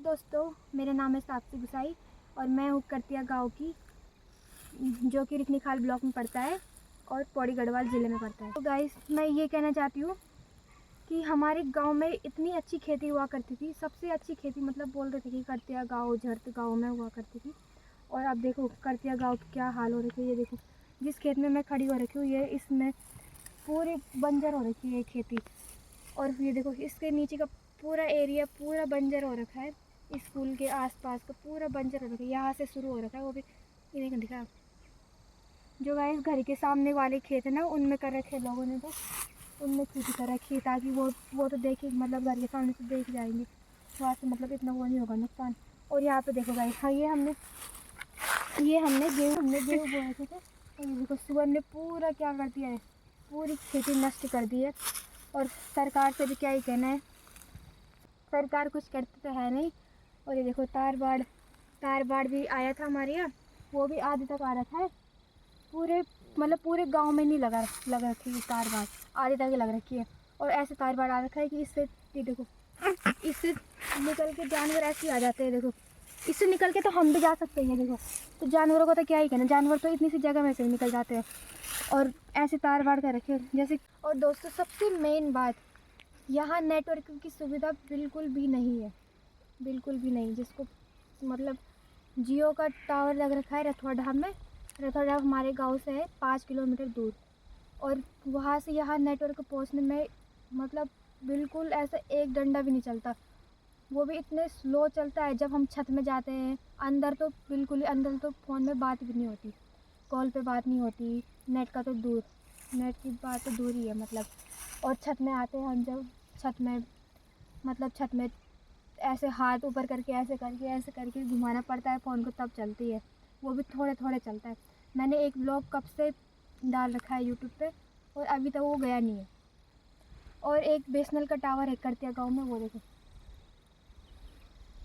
दोस्तों, मेरा नाम है साक्षी गुसाई और मैं हूँ करतिया गांव की, जो कि रिखनीखाल ब्लॉक में पड़ता है और पौड़ी गढ़वाल ज़िले में पड़ता है। तो गाइस, मैं ये कहना चाहती हूँ कि हमारे गांव में इतनी अच्छी खेती हुआ करती थी, सबसे अच्छी खेती मतलब बोलते थे कि करतिया गांव झर्त गांव में हुआ करती थी। और अब देखो करतिया गांव की क्या हाल हो रखी है। ये देखो जिस खेत में मैं खड़ी हो रखी हूँ, ये इसमें पूरी बंजर हो रखी है खेती। और ये देखो इसके नीचे का पूरा एरिया पूरा बंजर हो रखा है। स्कूल के आसपास का पूरा बंजर हो रखा है, यहाँ से शुरू हो रखा है। वो भी ये देखो दिखा, जो गाइस घर के सामने वाले खेत है ना, उनमें कर रखे लोगों ने, तो उनमें खेती कर रखी, ताकि वो तो देख मतलब घर के सामने से देख जाएंगे, वहाँ से मतलब इतना वो नहीं होगा नुकसान। और यहाँ पे देखो गाइस, हाँ ये हमने गेहूँ बोए थे। और ये देखो सुअर ने पूरा क्या कर दिया है, पूरी खेती नष्ट कर दी है। और सरकार से भी क्या ही कहना है, सरकार कुछ करती तो है नहीं। और ये देखो तार बाढ़ भी आया था हमारे यहाँ, वो भी आधे तक आ रखा है। पूरे गांव में नहीं लग रखी है तार बाढ़, आधे तक ही लग रखी है। और ऐसे तार बाढ़ आ रखा है कि इससे ये देखो, इससे निकल के जानवर ऐसे आ जाते हैं। देखो इससे निकल के तो हम भी जा सकते हैं। देखो तो जानवरों को तो क्या ही कहना, जानवर तो इतनी सी जगह में से निकल जाते हैं। और ऐसे तार बाढ़ कर रखे जैसे। और दोस्तों सबसे मेन बात, यहाँ नेटवर्क की सुविधा बिल्कुल भी नहीं है, बिल्कुल भी नहीं। जिसको मतलब जियो का टावर लग रखा है रथवा धाम में। रथवा धाम हमारे गांव से है 5 किलोमीटर दूर, और वहाँ से यहाँ नेटवर्क पहुँचने में मतलब बिल्कुल ऐसा एक डंडा भी नहीं चलता। वो भी इतने स्लो चलता है। जब हम छत में जाते हैं अंदर तो बिल्कुल ही अंदर तो फ़ोन में बात भी नहीं होती, कॉल पे बात नहीं होती, नेट की बात तो दूर ही है मतलब। और छत में आते हैं हम, जब छत में ऐसे हाथ ऊपर करके ऐसे करके घुमाना पड़ता है फ़ोन को, तब चलती है। वो भी थोड़े थोड़े चलता है। मैंने एक ब्लॉग कब से डाल रखा है यूट्यूब पे, और अभी तक वो गया नहीं है। और एक बीएसएनएल का टावर है करतिया गांव में, वो देखो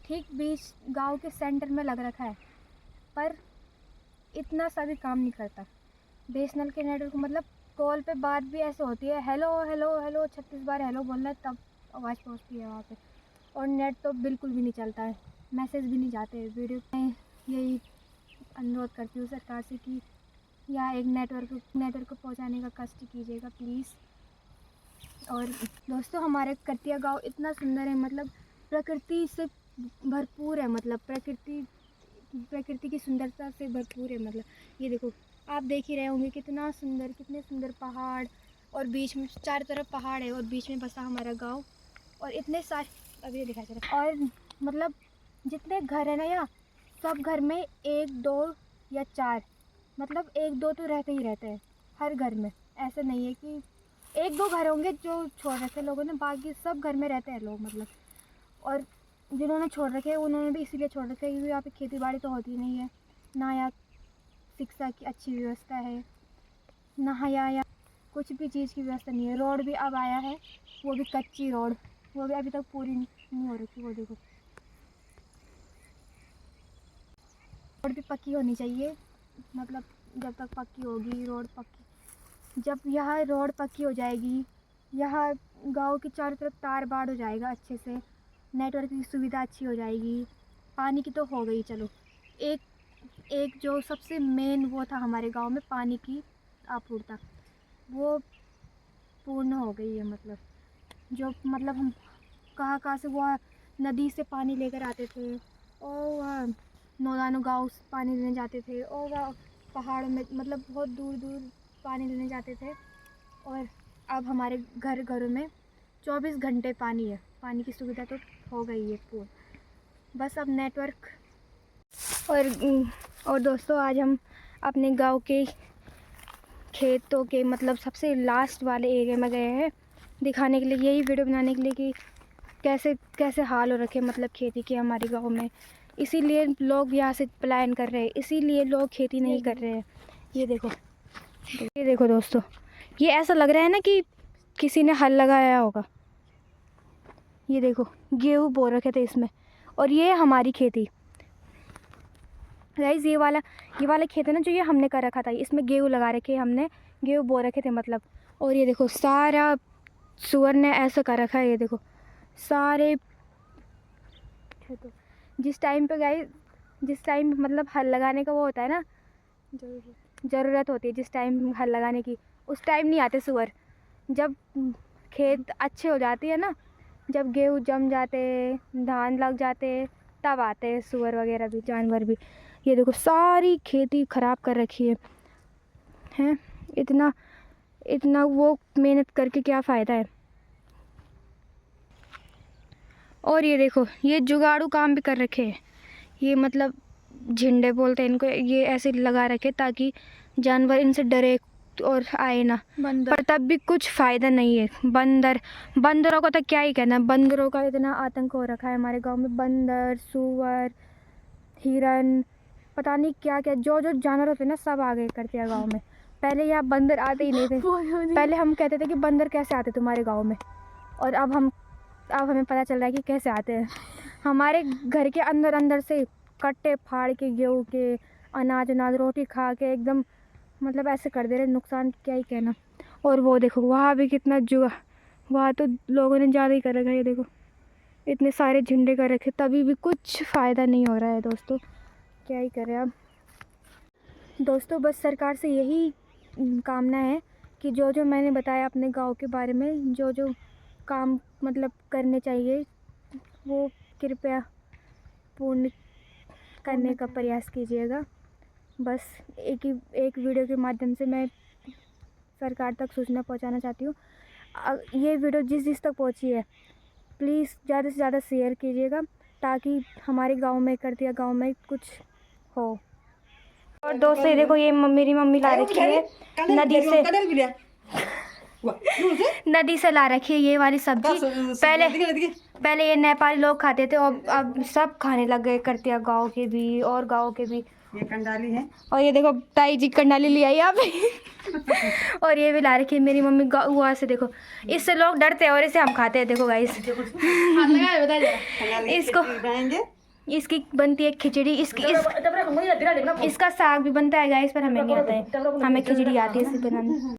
ठीक बीच गांव के सेंटर में लग रखा है, पर इतना सा भी काम नहीं करता। बीएसएनएल के नेटवर्क मतलब कॉल पे बात भी ऐसे होती है, हेलो हेलो हेलो 36 बार हेलो बोलना है तब आवाज़ पहुंचती है वहाँ पे। और नेट तो बिल्कुल भी नहीं चलता है, मैसेज भी नहीं जाते। वीडियो में यही अनुरोध करती हूँ सरकार से कि यहाँ एक नेटवर्क को पहुँचाने का कष्ट कीजिएगा प्लीज़। और दोस्तों हमारे करतिया गांव इतना सुंदर है, मतलब प्रकृति से भरपूर है, मतलब प्रकृति की सुंदरता से भरपूर है। मतलब ये देखो आप देख ही रहे होंगे कितने सुंदर पहाड़, और बीच में चारों तरफ पहाड़ है, और बीच में बसा हमारा गांव। और इतने सारे अभी दिखा चला। और मतलब जितने घर है ना यहाँ, सब घर में 1 2 या 4, मतलब 1 2 तो रहते ही रहते हैं हर घर में। ऐसे नहीं है कि 1 2 घर होंगे जो छोड़ रखे लोगों ने, बाकी सब घर में रहते हैं लोग मतलब। और जिन्होंने छोड़ रखे उन्होंने भी इसीलिए छोड़ रखे क्योंकि यहाँ पे खेती बाड़ी तो होती नहीं है, ना यहाँ शिक्षा की अच्छी व्यवस्था है, ना यहाँ कुछ भी चीज़ की व्यवस्था नहीं है। रोड भी अब आया है, वो भी कच्ची रोड, वो भी अभी तक पूरी नहीं हो रखी। वो देखो रोड भी पक्की होनी चाहिए, मतलब जब तक पक्की होगी रोड पक्की, जब यहाँ रोड पक्की हो जाएगी, यहाँ गांव के चारों तरफ तार बाड़ हो जाएगा अच्छे से, नेटवर्क की सुविधा अच्छी हो जाएगी। पानी की तो हो गई, चलो एक जो सबसे मेन वो था हमारे गांव में पानी की आपूर्ति, वो पूर्ण हो गई है। मतलब जो मतलब हम कहाँ से वो नदी से पानी लेकर आते थे, और वह नौदानो गाँव से पानी लेने जाते थे, और वह पहाड़ में मतलब बहुत दूर दूर पानी लेने जाते थे। और अब हमारे घरों में 24 घंटे पानी है, पानी की सुविधा तो हो गई है पूर्ण, बस अब नेटवर्क। और दोस्तों आज हम अपने गांव के खेतों के मतलब सबसे लास्ट वाले एरिया में गए हैं, दिखाने के लिए, यही वीडियो बनाने के लिए कि कैसे कैसे हाल हो रखे मतलब खेती के हमारे गांव में। इसीलिए लोग यहाँ से पलायन कर रहे हैं, इसीलिए लोग खेती नहीं कर रहे हैं। ये देखो दोस्तों, ये ऐसा लग रहा है ना कि किसी ने हल लगाया होगा। ये देखो गेहूँ बो रखे थे इसमें, और ये हमारी खेती गाइस, ये वाला खेत है ना जो ये हमने कर रखा था, इसमें गेहूँ लगा रखे हमने, गेहूँ बो रखे थे मतलब। और ये देखो सारा सुअर ने ऐसा कर रखा है, ये देखो सारे जिस टाइम पे गाइस, जिस टाइम मतलब हल लगाने का वो होता है ना, ज़रूरत होती है जिस टाइम हल लगाने की, उस टाइम नहीं आते सूअर। जब खेत अच्छे हो जाती है ना, जब गेहूँ जम जाते, धान लग जाते, तब आते हैं सूअर वगैरह भी, जानवर भी। ये देखो सारी खेती ख़राब कर रखी है, हैं? इतना इतना वो मेहनत करके क्या फ़ायदा है। और ये देखो ये जुगाड़ू काम भी कर रखे हैं, ये मतलब झिंडे बोलते हैं इनको, ये ऐसे लगा रखे ताकि जानवर इनसे डरे और आए ना। पर तब भी कुछ फ़ायदा नहीं है। बंदरों का तो क्या ही कहना, बंदरों का इतना आतंक हो रखा है हमारे गांव में। बंदर, सूअर, हिरन, पता नहीं क्या क्या जो जो जानवर होते हैं ना, सब आ गए करते हैं गाँव में। पहले यहाँ बंदर आते ही नहीं थे। पहले हम कहते थे कि बंदर कैसे आते तुम्हारे गाँव में, और अब हमें पता चल रहा है कि कैसे आते हैं। हमारे घर के अंदर से कट्टे फाड़ के, गेहूँ के, अनाज रोटी खा के एकदम मतलब ऐसे कर दे रहे, नुकसान क्या ही कहना। और वो देखो वहाँ भी कितना जुआ, वहाँ तो लोगों ने ज़्यादा ही कर रखा है। ये देखो इतने सारे झंडे कर रखे, तभी भी कुछ फ़ायदा नहीं हो रहा है दोस्तों, क्या ही करें अब। दोस्तों बस सरकार से यही कामना है कि जो जो मैंने बताया अपने गांव के बारे में, जो जो काम मतलब करने चाहिए, वो कृपया पूर्ण करने का प्रयास कीजिएगा। बस एक वीडियो के माध्यम से मैं सरकार तक सूचना पहुंचाना चाहती हूँ। ये वीडियो जिस तक पहुंची है, प्लीज़ ज़्यादा से ज़्यादा शेयर कीजिएगा, ताकि हमारे गांव में, करतिया गांव में कुछ हो। और दोस्तों ये देखो, ये मेरी मम्मी ला रखी है नदी से ला रखी है ये वाली सब्जी। पहले ये नेपाली लोग खाते थे, और अब सब खाने लग गए, करतिया गांव के भी और गांव के भी। ये कंडाली है, और ये देखो ताई जी कंडाली ले आई यहाँ पे। और ये भी ला रखी है मेरी मम्मी वहाँ से। देखो इससे लोग डरते हैं और इसे हम खाते हैं। देखो गाइस इसकी बनती है खिचड़ी, इसका साग भी बनता है गाइस, पर हमें नहीं आता है, हमें खिचड़ी आती है इसे बनाने।